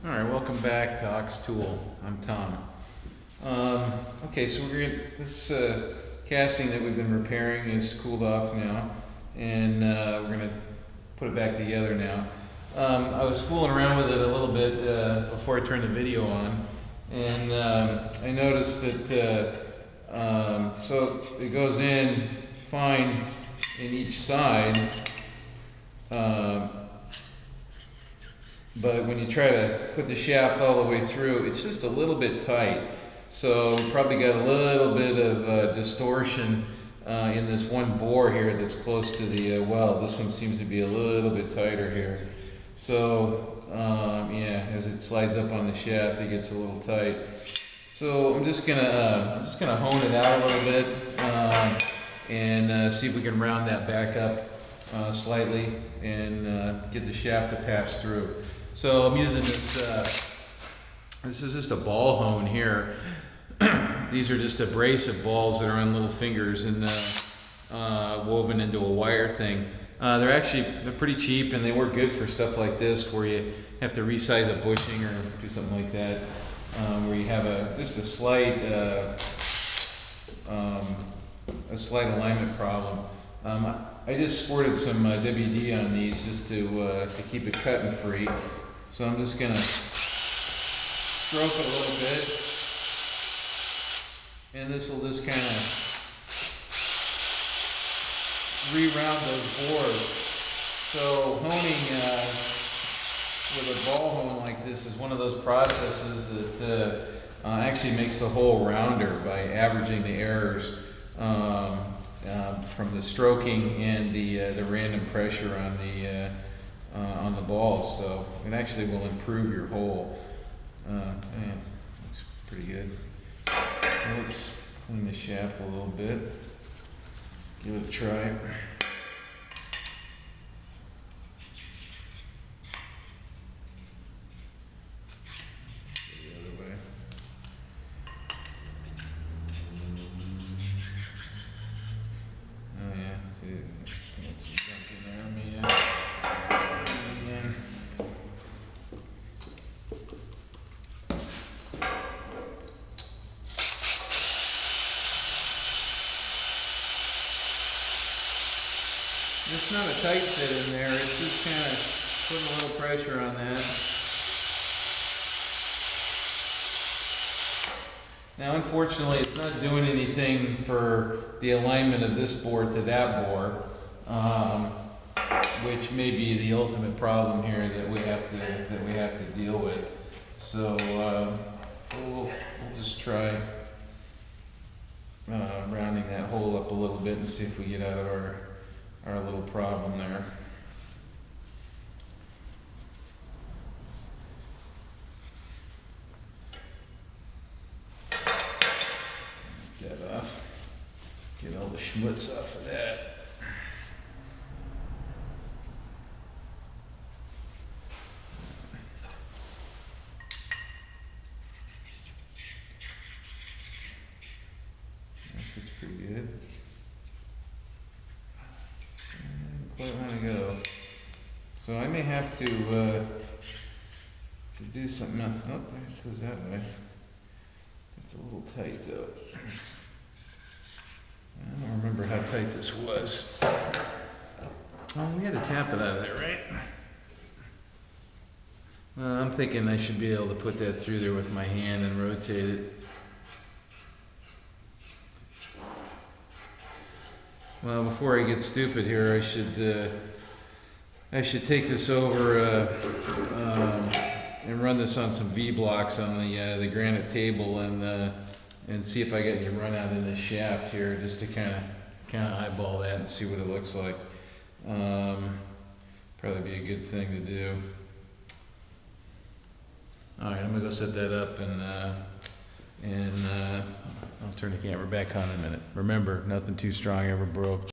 Alright, welcome back to Ox Tool. I'm Tom. Okay, so this casting that we've been repairing is cooled off now, and we're going to put it back together now. I was fooling around with it a little bit before I turned the video on, and I noticed that so it goes in fine in each side, but when you try to put the shaft all the way through, it's just a little bit tight. So we probably got a little bit of distortion in this one bore here that's close to the weld. This one seems to be a little bit tighter here. So yeah, as it slides up on the shaft, it gets a little tight. So I'm just gonna hone it out a little bit and see if we can round that back up slightly and get the shaft to pass through. So I'm using this. This is just a ball hone here. These are just abrasive balls that are on little fingers and woven into a wire thing. They're pretty cheap, and they work good for stuff like this where you have to resize a bushing or do something like that, where you have just a slight alignment problem. I just squirted some WD on these just to keep it cutting free. So I'm just gonna stroke it a little bit, and this will just kind of re-round those bores. So honing with a ball hone like this is one of those processes that actually makes the hole rounder by averaging the errors from the stroking and the random pressure on the balls. So it actually will improve your hole. Man, looks pretty good. Now let's clean the shaft a little bit. Give it a try. The other way. Oh yeah, see, got some junk in there. Let me again. It's not a tight fit in there, it's just kind of putting a little pressure on that. Now unfortunately it's not doing anything for the alignment of this bore to that bore, which may be the ultimate problem here that we have to deal with. So we'll just try rounding that hole up a little bit and see if we get out of our little problem there. Get that off. Get all the schmutz off of that. That's pretty good. Quite want to go. So I may have to do something else. Oh, it goes that way. Just a little tight though. I don't remember how tight this was. Oh, we had to tap it out of there, right? I'm thinking I should be able to put that through there with my hand and rotate it. Well, before I get stupid here, I should take this over and run this on some V blocks on the granite table and see if I get any run out in this shaft here, just to kind of eyeball that and see what it looks like. Probably be a good thing to do. All right, I'm gonna go set that up and I'll turn the camera back on in a minute. Remember, nothing too strong ever broke.